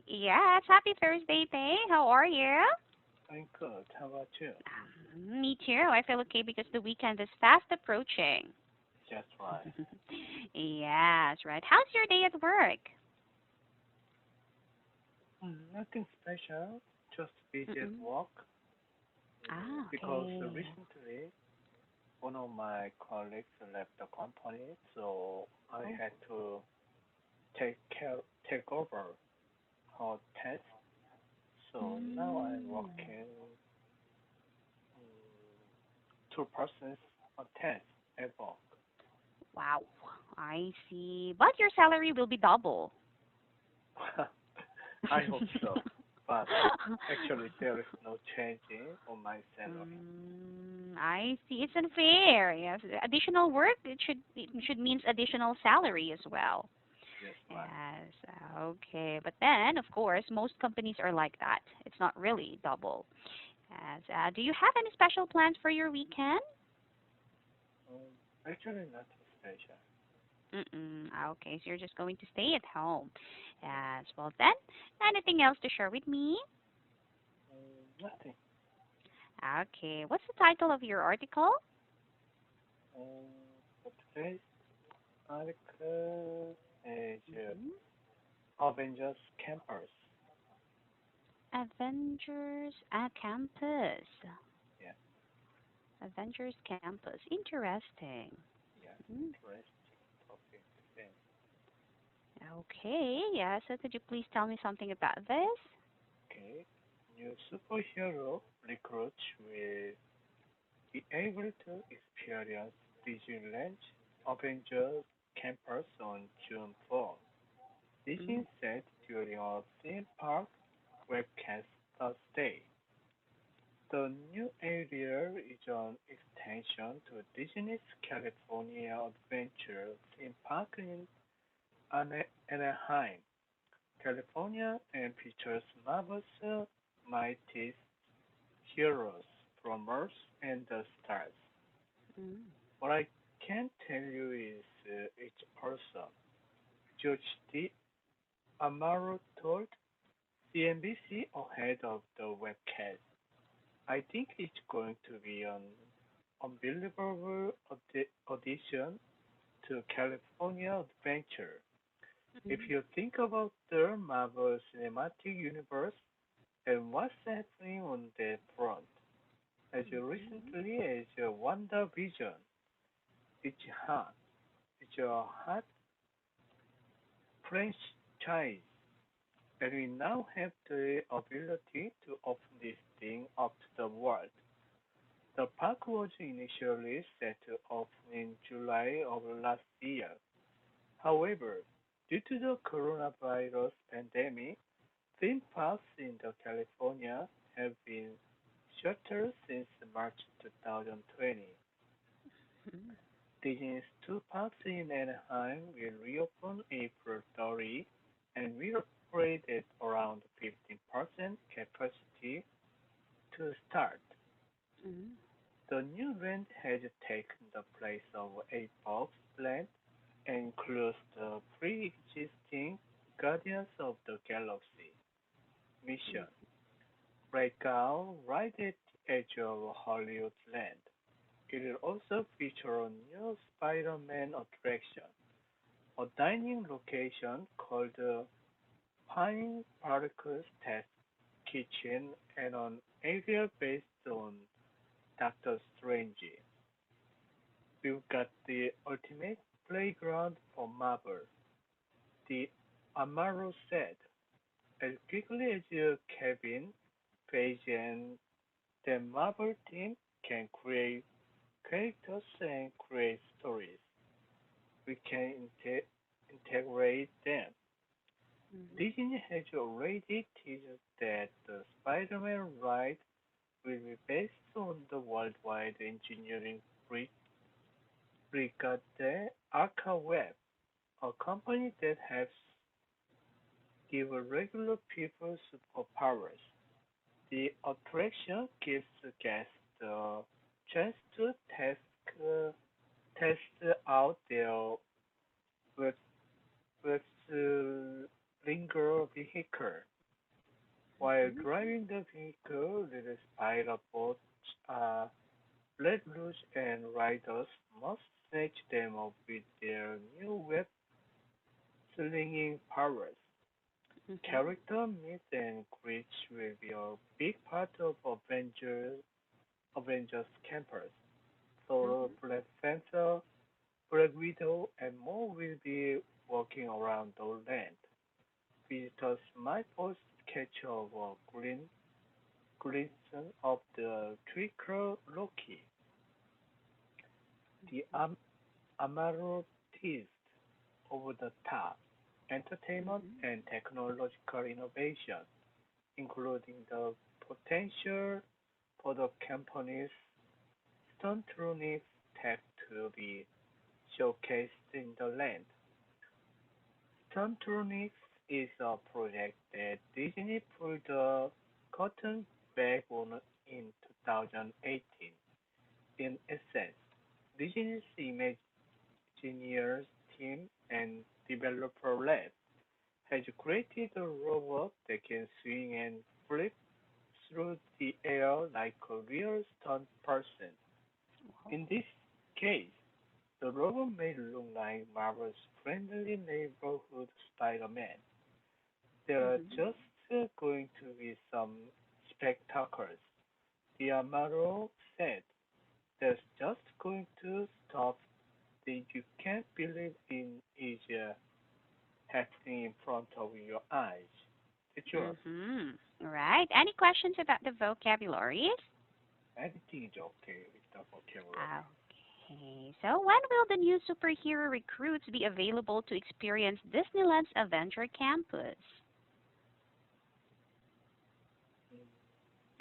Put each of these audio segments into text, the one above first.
Yes, happy Thursday, Tay. How are you? I'm good. How about you? Me too. I feel okay because the weekend is fast approaching. Just right. Yes, right. How's your day at work? Nothing special. Just busy at Mm-mm. work. Ah, Because okay. recently one of my colleagues left the company, so I Oh. had to take care, take over her task. So now I'm Mm. working two persons on task at work. Wow. I see. But your salary will be double. I hope so. But actually, there is no changing on my salary. I see. It's unfair. Yes, additional work it should means additional salary as well. Yes, right. Yes. Okay. But then, of course, most companies are like that. It's not really double. Yes. Do you have any special plans for your weekend? Um, Actually, nothing special. Mm-mm. Okay. So you're just going to stay at home. Yes. Yes. Well then, anything else to share with me? Nothing. Okay. What's the title of your article? For today's article is Hmm. Avengers Campus. Avengers Campus. Yeah, Avengers Campus. Interesting. yeah, Mm. interesting topic today. Okay. Yeah. So could you please tell me something about this? Okay, new superhero recruits will be able to experience Disneyland Avengers Campus on June 4th. This Mm. is set during a theme park webcast Thursday. The new area is an extension to Disney's California Adventure theme park in Anaheim, California, and features Marvel's mightiest heroes from Earth and the stars. Mm. What I can tell you is each person. George D. Amaro told CNBC ahead of the webcast. I think it's going to be an unbelievable audition to California Adventure. If Mm. you think about the Marvel Cinematic Universe and what's happening on that front, as Mm. recently as WandaVision, it's hot. It's a hot franchise, and we now have the ability to open this thing up to the world. The park was initially set to open in July of last year. However, due to the coronavirus pandemic, theme parks in California have been shuttered since March 2020. Mm. Disney's two parks in Anaheim will reopen April 30 and will operate at around 15% capacity to start. Mm. The new land has taken the place of a box land and includes the pre-existing Guardians of the Galaxy mission, breakout right at the edge of Hollywood Land. It will also feature a new Spider-Man attraction, a dining location called the Pine Particles Test Kitchen, and an area based on Doctor Strange. We've got the ultimate playground for Marvel, the Amaro said. As quickly as Kevin Feige and the Marvel team can create characters and create stories, we can integrate them. Mm. Disney has already teased that the Spider-Man ride will be based on the worldwide engineering Brigade Arca Web, a company that helps give regular people superpowers. The attraction gives guests the chance to uh, test out their web, web vehicle. While driving the vehicle, little spider boats are let loose and riders must snatch them up with their new web slinging powers. Mhm. Character meet and greets will be a big part of Avengers campus. So Mhm. Black Panther, Black Widow, and more will be walking around the land. Visitors might also catch a glimpse of the Tricker Loki, the Amaro teased over-the-top entertainment Mhm. and technological innovation, including the potential for the company's Stuntronics tech to be showcased in the land. Stuntronics is a project that Disney pulled the curtain back on in 2018. In essence, Disney's Imagineers team and developer lab has created a robot that can swing and flip through the air like a real stunt person. Wow. In this case, the robot may look like Marvel's friendly neighborhood Spider-Man. There are Mhm. just going to be some spectacles. The Amaro said, "There's just going to stuff that you can't believe in is happening in front of your eyes." It's yours. Mhm. Right. Any questions about the vocabularies? Everything is okay with the vocabulary. Okay. So when will the new superhero recruits be available to experience Disneyland's Avenger Campus?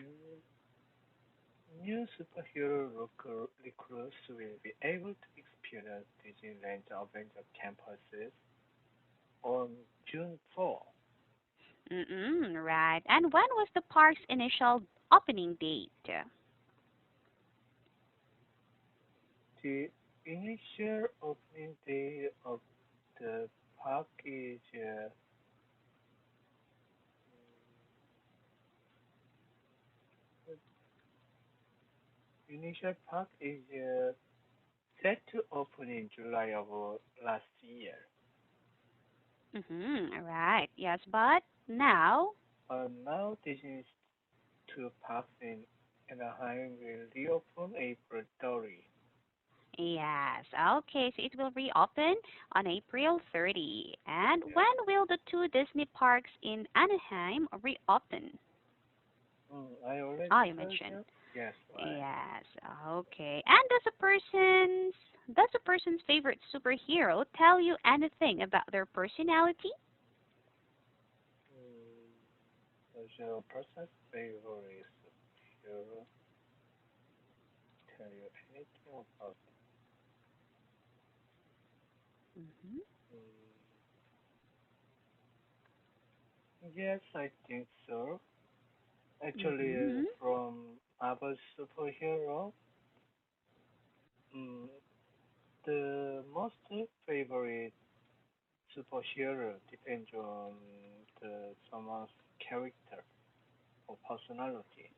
Mm, New superhero recruits will be able to experience Disneyland Adventure campuses on June 4th. Right. And when was the park's initial opening date? The initial opening day of the park is initial park is set to open in July of last year. Right. Yes, but now. Now Disney's two parks in Anaheim will reopen April 30. Yes. Okay, so it will reopen on April 30. And Yeah. when will the two Disney parks in Anaheim reopen? I already Oh, you told mentioned. you. Yes, right. Yes. Okay. And does a person's favorite superhero tell you anything about their personality? Mm, does your person's favorite superhero tell you anything about? Mhm. Mm, yes, I think so. Actually, Mhm. from Marvel superhero, mm, the most favorite superhero depends on the someone's character or personality.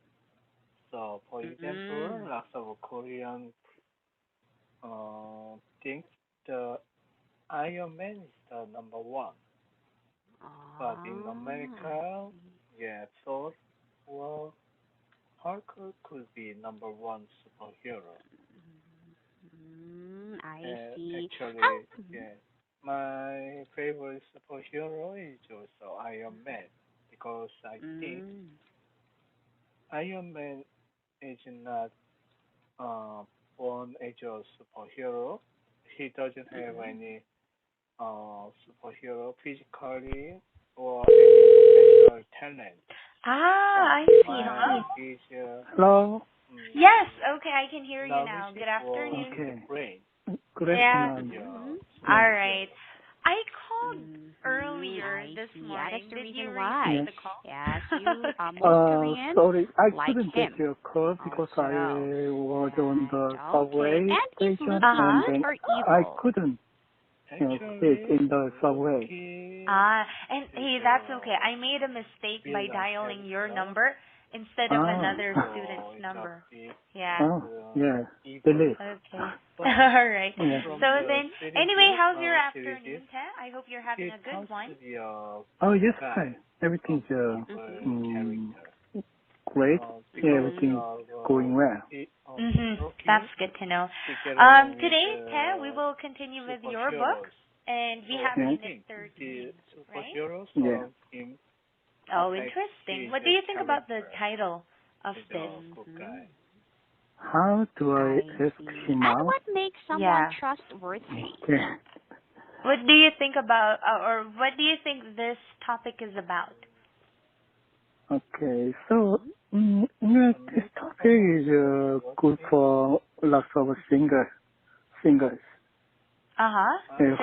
So, for example, Mhm. lots of Korean think the Iron Man is the number one, but in Ah, I America, see. yeah, Thor or Hulk could be number one superhero. I see. Actually, How? yeah, my favorite superhero is also Iron Man because I think Mm. Iron Man is not uh, born as a superhero. He doesn't have Mm. any superhero physically or any special talent. Ah, But I see. my Hello? his Hello. Yes, okay, I can hear you now. knowledge Good or afternoon. his Okay. brain Good Yeah. is afternoon. a Yes. All superhero. right. I called earlier I this see. Yeah, that's morning. the Did you reason receive why. Yes. the call? Yes, you. Most Uh, Koreans sorry, I like couldn't get him. your call because I Also. was on Right. the Okay. subway And is station Lucy Uh-huh. and good then or I evil? couldn't. Actually, sit in the subway. And hey, that's okay. I made a mistake by dialing your number instead of Ah, another student's it's a number. bit Yeah. oh, yeah, evil. believe. Okay. But All right. Yeah. from So the then, city anyway, view, how's your city afternoon, Te? I hope you're having it a comes good one. to be a Oh, yes, guy fine. Everything's evil um, character. great. Yeah, Because everything's going well. That's working good to know. to get along with Today, Te, we will continue with your book, superheroes. and we So have Yeah. unit the 13, right? superheroes Yeah. around him Oh, affect interesting. his What do you think about the character. title of He's this? a good guy. How do I I ask see. him And out? what makes someone Yeah. trustworthy? Yeah. What do you think about, or what do you think this topic is about? Okay, so this topic is good for lots of singers Singles.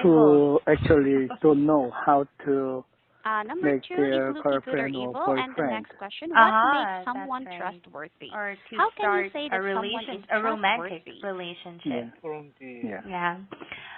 who actually don't know how to Number make 2, if their Lucky good or girlfriend or evil. And the boyfriend. next question, what makes That's someone right. trustworthy? Or to How can you start say a that someone is a romantic trustworthy? relationship. Yeah, From the yeah, Yeah.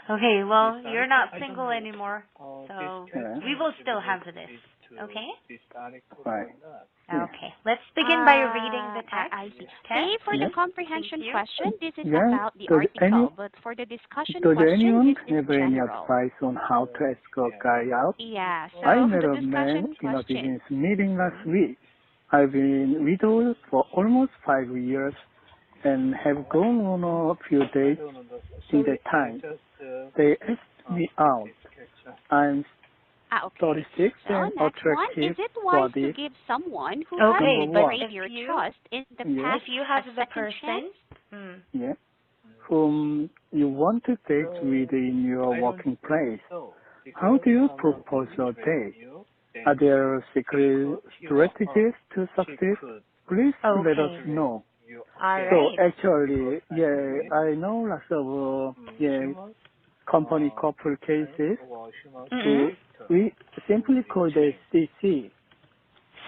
Okay, well, this you're not article, I don't single know anymore, so this Yeah. question we will is still have related this. to Okay? this article right. or not. Yeah, Okay. Let's begin by reading the I text. see. Te? Say for the yeah. comprehension Thank you. question, this is Yeah. about the Does article, but for the discussion does question, anyone this is have any general. advice on how to ask a guy out? Yeah, I so met the a man discussion in a question. business meeting last week. I've been widowed for almost 5 years and have gone on a few I dates don't know. in Sorry, that time. just They asked me out. this question. I'm Okay. 36 So and next one, is attractive it wise to body. give someone who Okay, has Number but one. betrayed if your you trust in the Yeah. if past you a have the second chance? person, Yeah. Whom you want to date with in your I don't working place. so. How Because do you someone propose a betrays date? you, then Are there secret he or her, strategies to she success? could Please let us okay. know. you All again. So right. actually, Because I do it. I know lots of Humans company couple cases. or humans Mm-mm. We simply call it CC,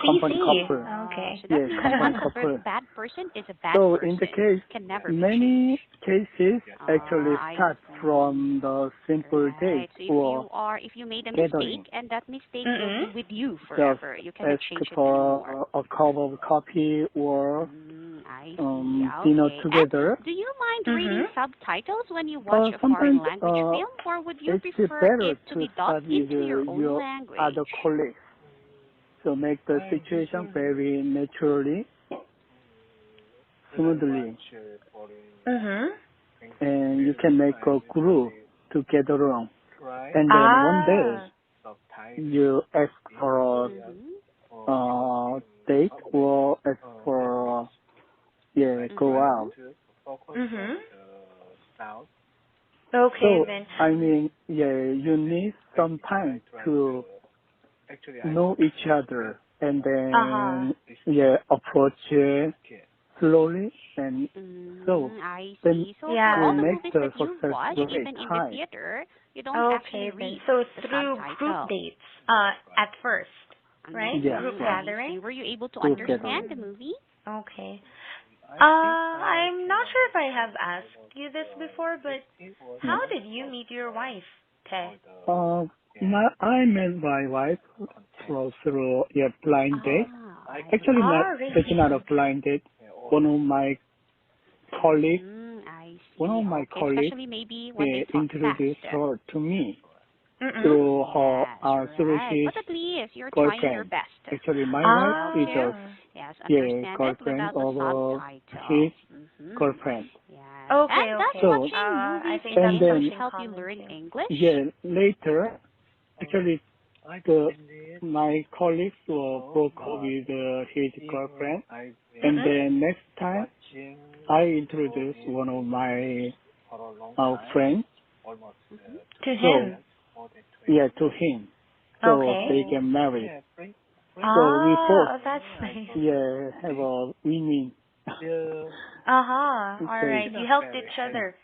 company CC. couple. Okay. So that Yes, means company once a couple. bad person is a bad So person. in the case, Can never be many changed. cases actually I start see. from the simple Right. date So or if you made a gathering. mistake and that mistake will Mm-mm. be with you Just forever, you cannot ask change it anymore. for a cup of coffee or I see. dinner Okay. And together. do you mind reading Mm-hmm. subtitles when you watch a foreign Sometimes language film, or would you it's prefer better it to to be start dubbed with into your own your language? other colleagues to make the situation very naturally, smoothly, Mm-hmm. and you can make a group to get along. Right? And then one day Ah. you ask for a date or ask for go out. Mm-hmm. Sound. Okay So then. I mean, you need some time to Actually, know each other and Uh-huh. then approach slowly and so I then see. So for all Yeah. we the make movies the that you success watch, rate even in the high. theater, you don't actually Okay then. read So the through group subtitle. dates, at first, right? Yeah, Group right. I gathering. see. Were you able to Group understand gathering. the movie? Okay. I'm not sure if I have asked you this before, but how did you meet your wife, Te? I met my wife through blind date. Actually, that's not a Really? blind date. One of my colleagues, I one see. of my Okay, colleagues especially maybe when they talk introduced fast. her to me Mm-mm. through her Yes, through right. his But at least you're trying your girlfriend. best Actually, my to be wife able is to, a Ah. yes, understand it girlfriend without the of subtitle. his girlfriend. Yes. Okay, And does okay. So watching I movies think and that's eventually then something help you common learn too. English? later, actually, my colleagues broke up with his girlfriend, and Mm-mm. then next time I introduced one of my friends, To so him. to him, so Okay. they get married. So we both Ah, that's nice. have a win-win. Uh-huh. All right. You helped each other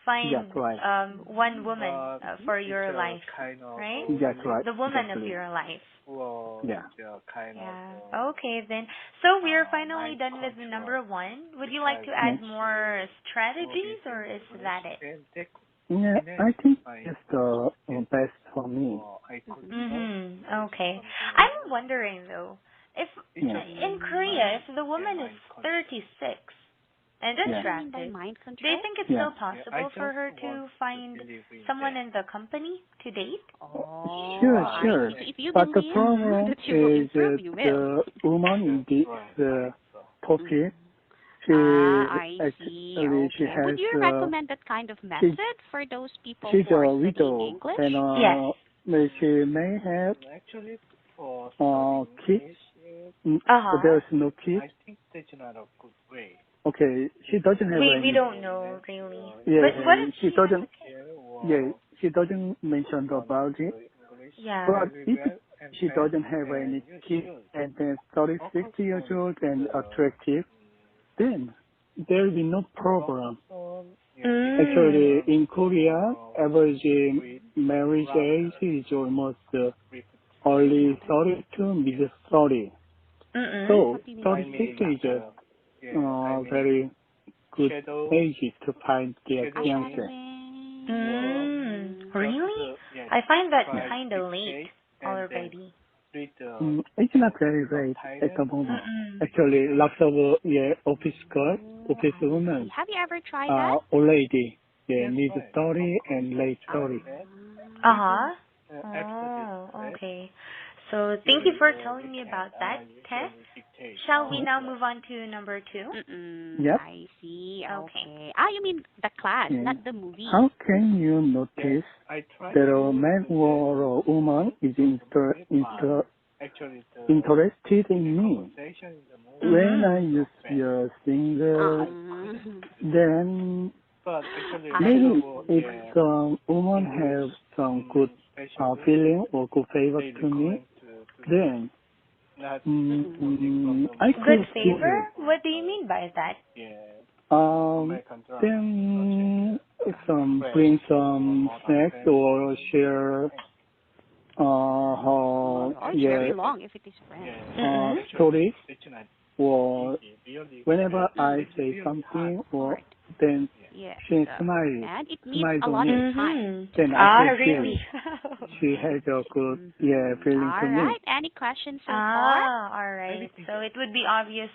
find That's right. one woman for your life, right? That's right. The woman of Exactly. your life. Yeah. Yeah. Okay then. So we're finally done with number one. Would you like to add more strategies or is that it? Yeah, And I then think I it's the guess best for me. I could Okay. something like I'm wondering though, if it's Yeah, just in my Korea, if the woman is mind control. 36 and What do yeah, you mean by attractive, mind do you control? think it's yeah. still I possible for just her want to to find believe in someone that. in the company to date? Oh, Sure, But I sure. see. So if you But the believe problem that you will is improve, you will. the woman in that's this right. I think so. topic, I see. actually she Okay. Would has you recommend that kind of she method for those people she's who are a studying widow English? and Yes. she may have Actually, for kids. studying English, Uh-huh. There's no kids. I think that's not a good way. Okay, she doesn't have We any. don't know really. Yeah, But what if she she has doesn't. a kid? Here Yeah, or she doesn't mention learn about it. the English Yeah. But very if well and she fast, doesn't have then any you kids should and then 30, focus 60 years on old and the attractive, then there will be no problem. focus on Actually, Mm. in Korea, uh, average with marriage age rather is almost with early 30 to mid 30. Mm-mm. So What do you mean by 36 mid is a 30s? I mean very good shadow age to find their fiance. Academy. or just Really? yeah I find that Yeah. try kind of late dictate and then already. read the It's not very late at subtitle. the moment. Mm-mm. Actually, lots of office girls, Oh, office I see. women Have you ever tried that? are already Yes, mid right. Of 30 course, and I late tried 30. that. Even Uh-huh. after this Oh, class, okay. So thank you during for the telling me weekend, about that, I Tess. usually dictate Shall we the now class. move on to number 2? Mm-mm, Yep. I see. Okay. Okay. Ah, you mean the class, Yeah. not the movie. How can you Yes, notice I tried that a to man do that or a woman is for the movie, but actually interested the in me? conversation in the movie When Mm-hmm. I is so use bad. your So single, I couldn't Mm, do that. then But actually, lots I of maybe if see. some woman English have some good specialists, feeling or good favor they to me, recommend to do that. then Not Mm-mm. only from the I Good could movie, do favor? it. What do you mean by that? yeah, Um, American drama, then such as some Friends bring or some Modern snacks or Family. share her Oh, it's yeah very long if it is French. Yeah, Mm-mm. actually, stories it's not or easy, really whenever Mm, I It's say really hard. something or hard. then Yeah. Yes. she smiles And it needs smiles a on lot of it. time Mm-hmm. to Then do I Ah, that. can feel really? she has a good feeling All to me. right. Any questions so far? Ah, all right. Everything So is it would be obvious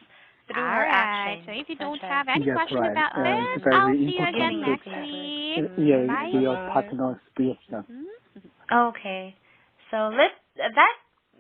through All her right. So actions, if you such don't as have any That's question right. about It's this, I'll very see you important again giving to a next favor. week. yeah Bye. your Bye. partner's reaction. Mhm. Okay. So that